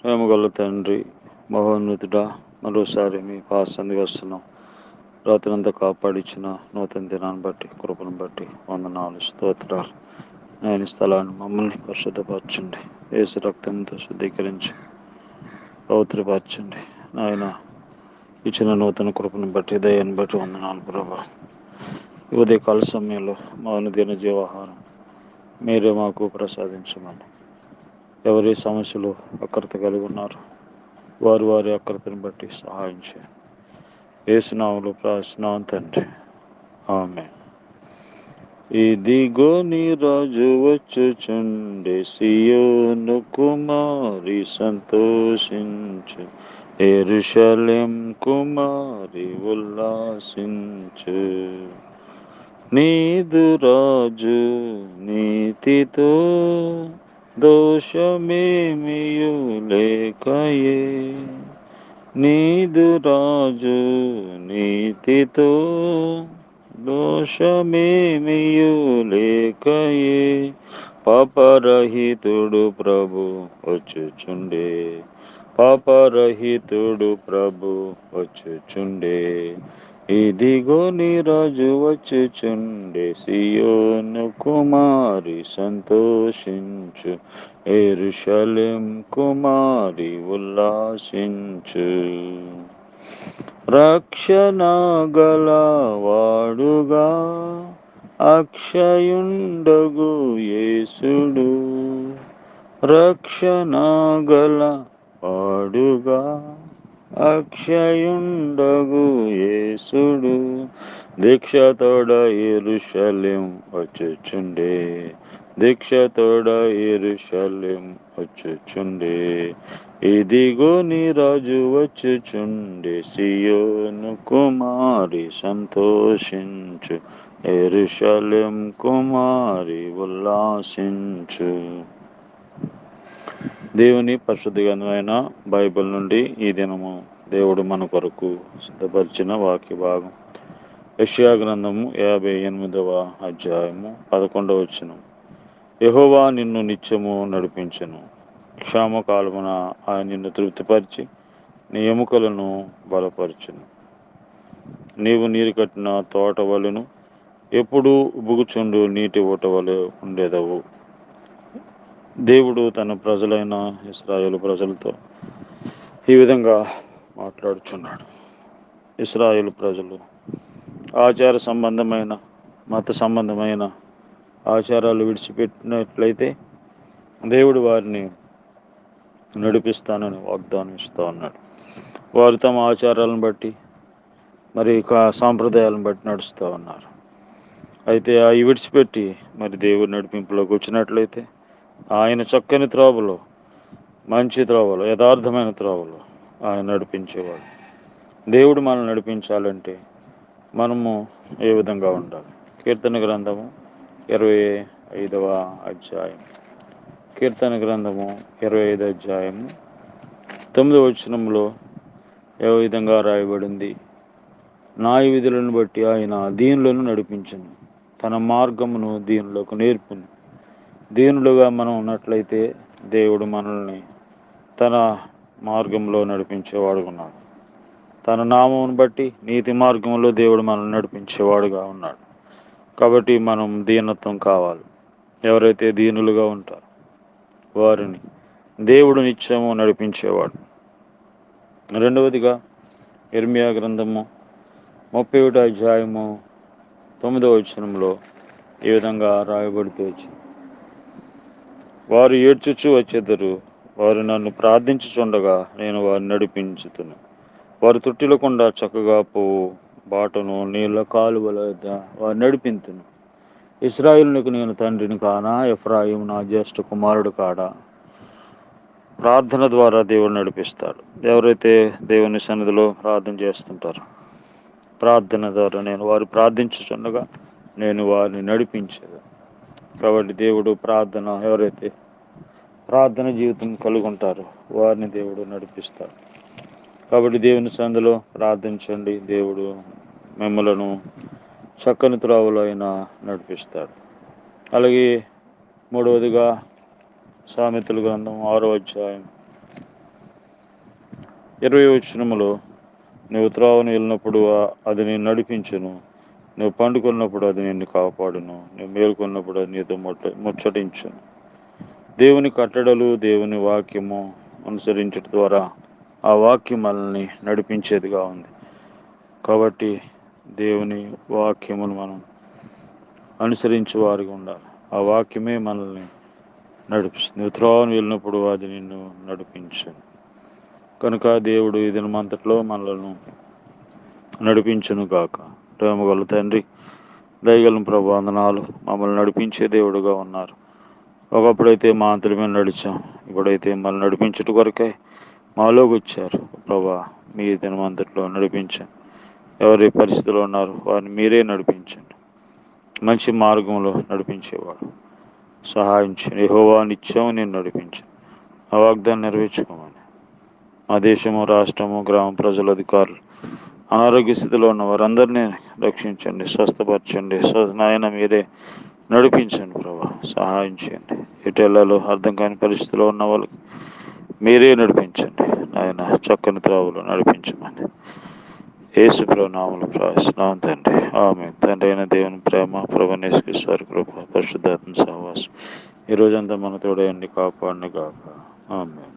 ప్రేమగల తండ్రి, మహోన్నతుడా, మరోసారి మీ పాసందికి వస్తున్నాం. రాత్రంతా కాపాడిచ్చిన నూతన దినాన్ని బట్టి, కృపను బట్టి వందనాలు, స్తోత్రాలు. నేను స్థలాన్ని మమ్మల్ని పరిశుద్ధపరచండి, యేసు రక్తంతో శుద్ధీకరించి పవిత్రపరచండి. నాయన ఇచ్చిన నూతన కృపను బట్టి, దయాన్ని బట్టి వందనాలు ప్రభా. ఈ ఉదయకాల సమయంలో మా అనుదిన జీవాహారం మీరే మాకు ప్రసాదించమని, ఎవరి సమస్యలు అక్కరత కలిగి ఉన్నారు వారి వారి అక్కరతను బట్టి సహాయం చేయండి. యేసునామములో ప్రార్థిస్తున్నాం తండ్రి, ఆమేన్. ఇదిగో నీ రాజు వచ్చుచుండే, సియోను కుమారి సంతోషించు, యెరూషలేం కుమారి ఉల్లాసించు. నీదు రాజు నీతితో దోషమేమియు లేకయే, నీదు రాజు నీతితో దోషమేమియు లేకయే, పాపరహితుడు ప్రభు వచ్చుచుండే, పాపరహితుడు ప్రభు వచ్చుచుండే. ఇదిగో నీ రాజు వచ్చుచుండే, సియోను కుమారి సంతోషించు, యెరూషలేం కుమారి ఉల్లాసించు. రక్షణ గలవాడుగా అక్షయుండగు యేసుడు, రక్షణ గలవాడుగా అక్షయుండగు యేసుడు, దీక్షతోడ యెరూషలేం వచ్చుచుండే, దీక్షతోడ యెరూషలేం వచ్చుచుండే. ఇదిగో నీ రాజు వచ్చుచుండే, సియోను కుమారి సంతోషించు, యెరూషలేం కుమారి ఉల్లాసించు. దేవుని పరిశుద్ధ గ్రంథమైన బైబిల్ నుండి ఈ దినము దేవుడు మన కొరకు సిద్ధపరిచిన వాక్య భాగం యెషయా గ్రంథము 58వ అధ్యాయము 11వ వచనం. యెహోవా నిన్ను నిత్యము నడిపించెను, క్షామకాలమున ఆయన నిన్ను తృప్తిపరిచి నీ ఎముకలను బలపరచును. నీవు నీరు కట్టిన తోట వలెను, ఎప్పుడు ఉబుకుచుండు నీటి ఊట వలె ఉండేదవు. దేవుడు తన ప్రజలైన ఇశ్రాయేలు ప్రజలతో ఈ విధంగా మాట్లాడుచున్నాడు. ఇశ్రాయేలు ప్రజలు ఆచార సంబంధమైన, మత సంబంధమైన ఆచారాలు విడిచిపెట్టినట్లయితే దేవుడు వారిని నడిపిస్తానని వాగ్దానం ఇస్తూ ఉన్నాడు. వారు తమ ఆచారాలను బట్టి, మరి సాంప్రదాయాలను బట్టి నడుస్తూ ఉన్నారు. అయితే అవి విడిచిపెట్టి మరి దేవుడి నడిపింపులోకి వచ్చినట్లయితే ఆయన చక్కని త్రోవలో, మంచి త్రోవలో, యథార్థమైన త్రోవలో ఆయన నడిపించేవాడు. దేవుడు మనల్ని నడిపించాలంటే మనము ఏ విధంగా ఉండాలి? కీర్తన గ్రంథము 25వ అధ్యాయం, కీర్తన గ్రంథము 25 అధ్యాయము 9వ వచనంలో ఏ విధంగా రాయబడింది? న్యాయ విధులను బట్టి ఆయన దీనులను నడిపించును, తన మార్గమును దీనులకు నేర్పును. దీనులుగా మనం ఉన్నట్లయితే దేవుడు మనల్ని తన మార్గంలో నడిపించేవాడుగా ఉన్నాడు. తన నామమును బట్టి నీతి మార్గంలో దేవుడు మనల్ని నడిపించేవాడుగా ఉన్నాడు. కాబట్టి మనం దీనత్వం కావాలి. ఎవరైతే దీనులుగా ఉంటారో వారిని దేవుడు నిత్యము నడిపించేవాడు. రెండవదిగా ఇర్మియా గ్రంథము 31వ అధ్యాయము 9వ వచనంలో ఈ విధంగా రాయబడితే, వారు ఏడ్చుచూ వచ్చెదరు, వారు నన్ను ప్రార్థించుచుండగా నేను వారిని నడిపించుతును. వారు తొట్టిలకుండా చక్కగా పోవు బాటను, నీళ్ళ కాలువల వద్ద వారు నడిపింతును. ఇశ్రాయేలునకు నేను తండ్రిని కానా? ఎఫ్రాయిము నా జ్యేష్ఠ కుమారుడు కాడా? ప్రార్థన ద్వారా దేవుడు నడిపిస్తాడు. ఎవరైతే దేవుని సన్నిధిలో ప్రార్థన చేస్తుంటారో, ప్రార్థన ద్వారా నేను వారు ప్రార్థించుచుండగా నేను వారిని నడిపించేది. కాబట్టి దేవుడు ఎవరైతే ప్రార్థన జీవితం కలిగి ఉంటారో వారిని దేవుడు నడిపిస్తాడు. కాబట్టి దేవుని సన్నిధిలో ప్రార్థించండి, దేవుడు మిమ్మలను చక్కని త్రోవలో ఆయన నడిపిస్తాడు. అలాగే మూడవదిగా సామెతల గ్రంథం 6వ అధ్యాయం 20వ వచనములో, నువ్వు త్రోవను వెళ్ళినప్పుడు అది నేను నడిపించును, నువ్వు పండుకున్నప్పుడు అది నిన్ను కాపాడును, నువ్వు మేలుకున్నప్పుడు అది నీతో ముచ్చటించును. దేవుని కట్టడలు, దేవుని వాక్యము అనుసరించడం ద్వారా ఆ వాక్యం మనల్ని నడిపించేదిగా ఉంది. కాబట్టి దేవుని వాక్యమును మనం అనుసరించే వారిగా ఉండాలి. ఆ వాక్యమే మనల్ని నడిపిస్తుంది. నువ్వు త్రోవను వెళ్ళినప్పుడు అది నిన్ను నడిపించను. కనుక దేవుడు ఈ దినమంతట్లో మనలను నడిపించును గాక. ప్రేమగల తండ్రి, దయగల ప్రభు, వందనాలు. మమ్మల్ని నడిపించే దేవుడుగా ఉన్నారు. ఒకప్పుడైతే మా అంతటి మీద నడిచాం, ఇప్పుడైతే మమ్మల్ని నడిపించుట కొరకై మాలోకి వచ్చారు. ప్రభా, మీ దినమంతట్లో నడిపించండి. ఎవరి పరిస్థితిలో ఉన్నారు వారిని మీరే నడిపించండి. మంచి మార్గంలో నడిపించేవాడు సహాయం చేయండి. యెహోవా నిత్యం నేను నడిపించండి. ఆ వాగ్దాన్ని నెరవేర్చుకోమని మా దేశము, రాష్ట్రము, గ్రామ ప్రజల, అధికారులు, అనారోగ్య స్థితిలో ఉన్న వారందరినీ రక్షించండి, స్వస్థపరచండి. నాయన మీరే నడిపించండి ప్రభా, సహాయం చేయండి. ఎటెల్లాలో అర్థం కాని పరిస్థితిలో ఉన్న వాళ్ళకి మీరే నడిపించండి. నాయన చక్కని త్రోవలో నడిపించమని యేసు ప్రభు నామములో ప్రార్థిస్తున్నాం తండ్రి. ఆమేన్. తండ్రి అయిన దేవుని ప్రేమ, ప్రభువైన యేసుక్రీస్తు కృప, పరిశుద్ధాత్మ సహవాసం ఈ రోజంతా మన తోడయండి, కాపాడును గాక. ఆమేన్.